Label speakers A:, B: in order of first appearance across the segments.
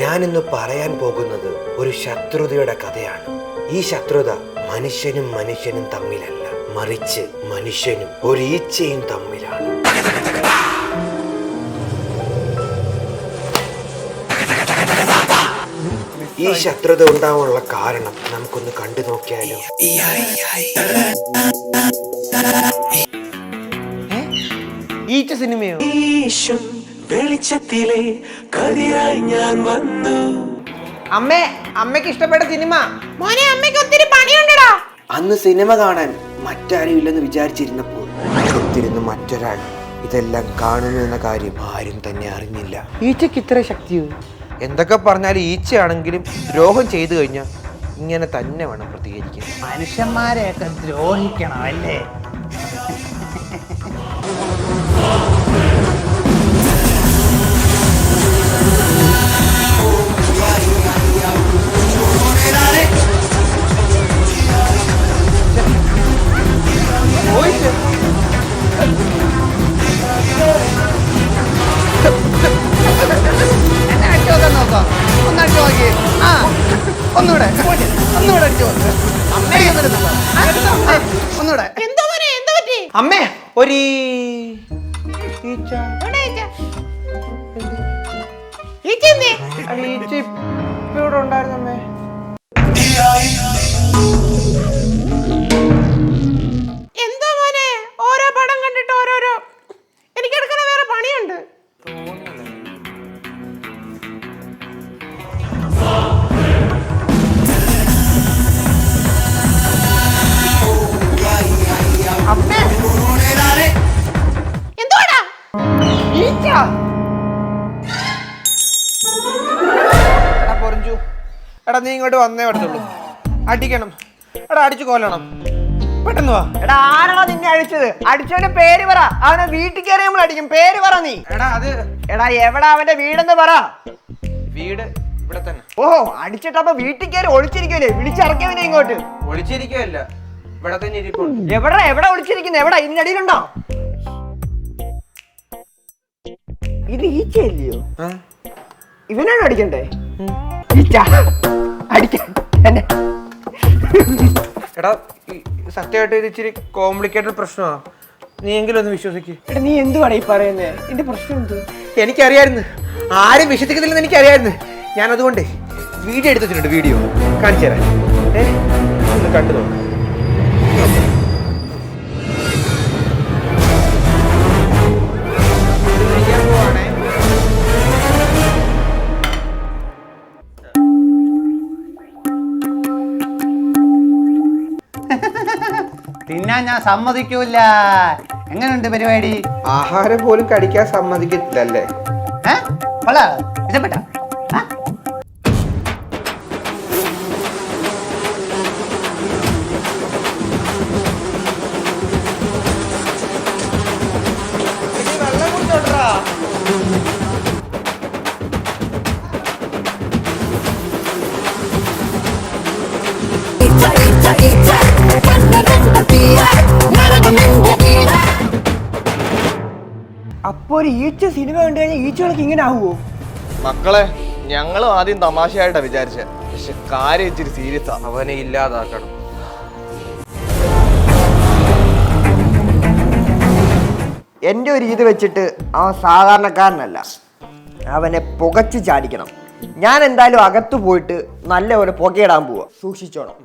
A: ഞാനിന്ന് പറയാൻ പോകുന്നത് ഒരു ശത്രുതയുടെ കഥയാണ്. ഈ ശത്രുത മനുഷ്യനും മനുഷ്യനും തമ്മിലല്ല, മറിച്ച് മനുഷ്യനും ഒരു ഈച്ചയും തമ്മിലാണ്. ഈ ശത്രുത ഉണ്ടാവാനുള്ള കാരണം നമുക്കൊന്ന് കണ്ടു നോക്കിയാലോ?
B: ഈച്ച സിനിമയോ?
C: വെളിച്ചത്തിലെ കതിരായി ഞാൻ വന്നു.
B: അമ്മയ്ക്ക് ഇഷ്ടപ്പെട്ട സിനിമ.
D: മോനെ, അമ്മയ്ക്ക് ഒത്തിരി പണിയുണ്ടടാ.
A: അന്ന് സിനിമ കാണാൻ മറ്റാരും ഇല്ലെന്ന് വിചാരിച്ചിരുന്നപ്പോൾ അടുത്തിരുന്ന് മറ്റൊരാൾ ഇതെല്ലാം കാണുന്നു എന്ന കാര്യം ആരും തന്നെ അറിഞ്ഞില്ല.
B: ഈച്ചക്ക് ഇത്ര ശക്തിയോ? എന്തൊക്കെ പറഞ്ഞാലും ഈച്ചയാണെങ്കിലും ദ്രോഹം ചെയ്തു കഴിഞ്ഞാൽ ഇങ്ങനെ തന്നെ വേണം പ്രതികരിക്കാൻ.
E: മനുഷ്യന്മാരെയൊക്കെ ദ്രോഹിക്കണം അല്ലേ? ഒന്നുകൂടെ അടിച്ചു ഒന്നുകൂടെ.
B: അമ്മേ, ഒരു ഈച്ച. ഈച്ച ഇവിടെ ഉണ്ടായിരുന്നു അമ്മേ.
D: എന്തോ മോനെ, ഓരോ പടം കണ്ടിട്ട് ഓരോരോ. എനിക്കെടുക്കുന്ന വേറെ പണിയുണ്ട്.
B: എടാ, നീ ഇങ്ങോട്ട് വന്നേ പറ്റത്തുള്ളൂ. അടിക്കണം. എടാ, അടിച്ചു കൊല്ലണം. പെട്ടെന്ന് വാ.
E: എടാ, ആരാടാ നിന്നെ അടിച്ചത്? അടിച്ചവന്റെ പേര് പറ. അവനെ വീട്ടിൽ കയറി നമ്മൾ അടിക്കും. പേര് പറ നീ. എടാ, എവിടാ അവന്റെ വീടെന്ന് പറ.
B: വീട് ഇവിടെ തന്നെ.
E: ഓഹോ, അടിച്ചിട്ടപ്പോ വീട്ടിൽ കയറി ഒളിച്ചിരിക്കുമല്ലേ? വിളിച്ചിറക്കിയവനെ ഇങ്ങോട്ട്.
B: ഒളിച്ചിരിക്കുവല്ല, ഇവിടെ തന്നെ ഇരിപ്പുണ്ട്.
E: എവിടെ ഒളിച്ചിരിക്കുന്നത്? എവിടാ? ഇതിനടിയിലുണ്ടോ? ഇത് ഈച്ചയല്ലയോ? ഇവനാണ് അടിക്കണ്ടേ?
B: എടാ, സത്യമായിട്ട് ഇത് ഇച്ചിരി കോംപ്ലിക്കേറ്റഡ് പ്രശ്നമാ. നീ എങ്കിലും ഒന്ന് വിശ്വസിക്ക്.
E: എടാ, നീ എന്തുവാണ് ഈ പറയുന്നത്? എന്റെ പ്രശ്നം എന്ത്?
B: എനിക്കറിയായിരുന്നു, ആരും വിശ്വസിക്കുന്നില്ലെന്ന് എനിക്കറിയായിരുന്നു. ഞാൻ അതുകൊണ്ട് വീഡിയോ എടുത്ത് വെച്ചിട്ടുണ്ട്. വീഡിയോ കാണിച്ചു തരാം. ഒന്ന് കണ്ടു നോക്കാം.
E: തിന്നാൻ ഞാൻ സമ്മതിക്കൂല. എങ്ങനെയുണ്ട് പരിപാടി?
B: ആഹാരം പോലും കടിക്കാൻ സമ്മതിക്കത്തില്ലല്ലേ?
E: ഇഷ്ടപ്പെട്ട? അപ്പൊ ഒരു ഈച്ച സിനിമ കണ്ടു കഴിഞ്ഞാൽ ഈച്ചകൾക്ക് ഇങ്ങനെ ആവുമോ?
F: മക്കളെ, ഞങ്ങളും ആദ്യം തമാശയായിട്ടാ വിചാരിച്ചത്, പക്ഷെ കാര്യം ഇച്ചിരി സീരിയസാ.
B: അവനെ ഇല്ലാതാക്കണം.
E: എൻ്റെ ഒരു ഇത് വെച്ചിട്ട് അവൻ സാധാരണക്കാരനല്ല, അവനെ പുകച്ച് ചാടിക്കണം. ഞാൻ എന്തായാലും അകത്ത് പോയിട്ട് നല്ലപോലെ പുകയിടാൻ പോവാ. സൂക്ഷിച്ചോണം.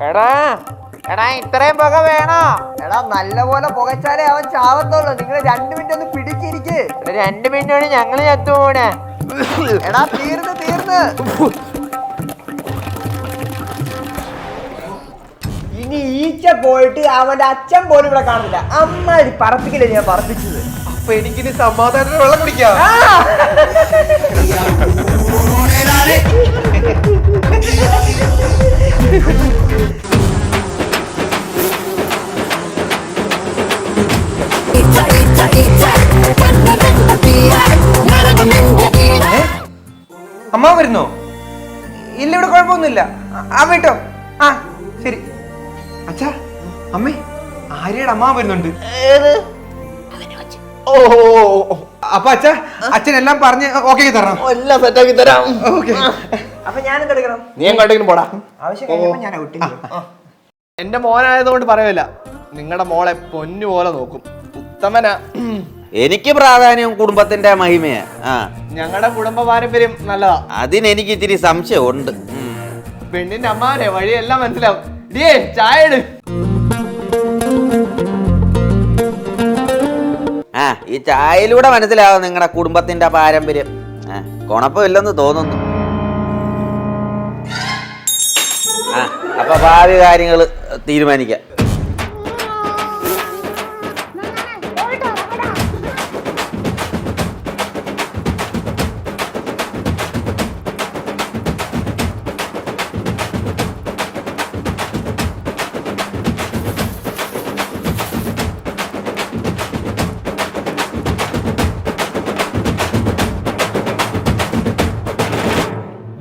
E: എടാ, ഇത്രയും പുക വേണോ? എടാ, നല്ലപോലെ പുകച്ചാലേ അവൻ ചാവത്തുള്ളൂ. നിങ്ങൾ 2 മിനിറ്റ് ഒന്ന് പിടിച്ചിരിക്ക്. 2 മിനിറ്റ് കൊണ്ട് ഞങ്ങള് ചത്തുപോണേ. എടാ, തീർന്ന് ഇനി ഈച്ച പോയിട്ട് അവന്റെ അച്ഛൻ പോലും ഇവിടെ കാണില്ല. അമ്മാതിരി പറപ്പിക്കില്ലേ ഞാൻ പറപ്പിച്ചത്.
B: അപ്പൊ എനിക്കിനി സമാധാനത്തിന് വെള്ളം കുടിക്കാം. അമ്മ വരുന്നോ? ഇല്ല, ഇവിടെ കുഴപ്പമൊന്നുമില്ല. അമ്മ കേട്ടോ? ആ, ശരി. അച്ഛാ, അമ്മേ, ആര്യയുടെ അമ്മ വരുന്നുണ്ട്.
F: ഓ
B: അപ്പൊ അച്ഛൻ എല്ലാം പറഞ്ഞ് ഓക്കെ തരണം.
F: എല്ലാം സെറ്റാക്കി തരാം.
B: ഓക്കെ.
E: അപ്പൊ ഞാൻ എന്തെടുക്കണം?
F: നീ എങ്ങോട്ടെങ്കിലും പോടാ.
E: ആവശ്യം കഴിഞ്ഞപ്പോ ഞാൻ ഔട്ടിങ്.
F: എന്റെ മോനായതുകൊണ്ട് പറയല്ല, നിങ്ങളുടെ മോളെ പൊന്നു പോലെ നോക്കും. ഉത്തമനാ.
G: എനിക്ക് പ്രാധാന്യം കുടുംബത്തിന്റെ മഹിമയാ.
F: ഞങ്ങളുടെ കുടുംബ പാരമ്പര്യം നല്ലതാ.
G: അതിനെനിക്ക് ഇത്തിരി സംശയമുണ്ട്.
F: പെണ്ണിന്റെ അമ്മാവനെ വഴിയെല്ലാം മനസ്സിലാവും. ഡിയേ ചായ ഇട്.
G: ഈ ചായയിലൂടെ മനസ്സിലാവും നിങ്ങളുടെ കുടുംബത്തിന്റെ പാരമ്പര്യം. കുഴപ്പമില്ലെന്ന് തോന്നുന്നു. അപ്പൊ ഭാവി കാര്യങ്ങൾ തീരുമാനിക്കാം.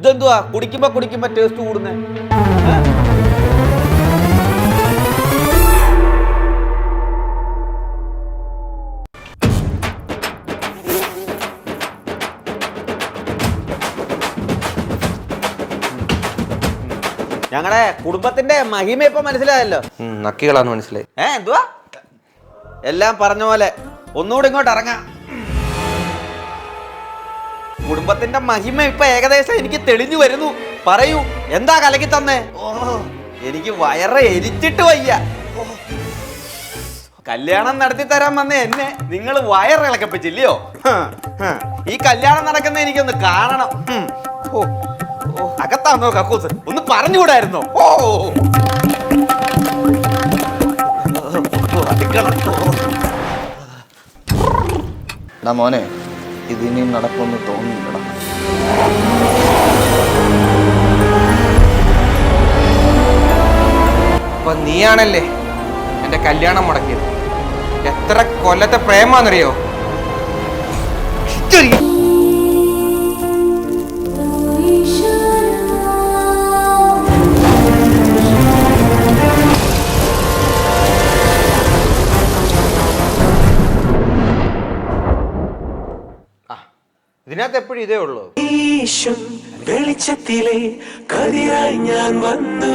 G: ഇതെന്തുവാ കുടിക്കുമ്പോ ടേസ്റ്റ് കൂടുന്നേ? ഞങ്ങളുടെ കുടുംബത്തിന്റെ മഹിമ ഇപ്പൊ മനസ്സിലായല്ലോ.
A: നക്കികളാന്ന് മനസ്സിലായി.
G: എന്തുവാ? എല്ലാം പറഞ്ഞ പോലെ ഒന്നുകൂടി ഇങ്ങോട്ട് ഇറങ്ങാം. കുടുംബത്തിന്റെ മഹിമ ഇപ്പൊ ഏകദേശം എനിക്ക് തെളിഞ്ഞു വരുന്നു. പറയൂ, എന്താ കലക്കി തന്നേ? എനിക്ക് വയറ് എരിച്ചിട്ട് വയ്യ. കല്യാണം നടത്തി തരാൻ വന്ന എന്നെ നിങ്ങൾ വയറിളക്കപ്പിച്ചില്ലയോ? ഈ കല്യാണം നടക്കുന്ന എനിക്കൊന്ന് കാണണം. അകത്താന്നോ കക്കൂസ്? ഒന്ന് പറഞ്ഞുകൂടായിരുന്നോ?
F: മോനെ, ഇതിനി നടക്കുമെന്ന് തോന്നുന്നില്ലടാ.
B: അപ്പൊ നീയാണല്ലേ എന്റെ കല്യാണം മുടക്കിയത്. എത്ര കൊല്ലത്തെ പ്രേമാന്നറിയോ?
G: ഇതിനകത്ത് എപ്പോഴും ഇതേ ഉള്ളൂ.
C: വെളിച്ചത്തിലെ കതിരായി ഞാൻ വന്നു.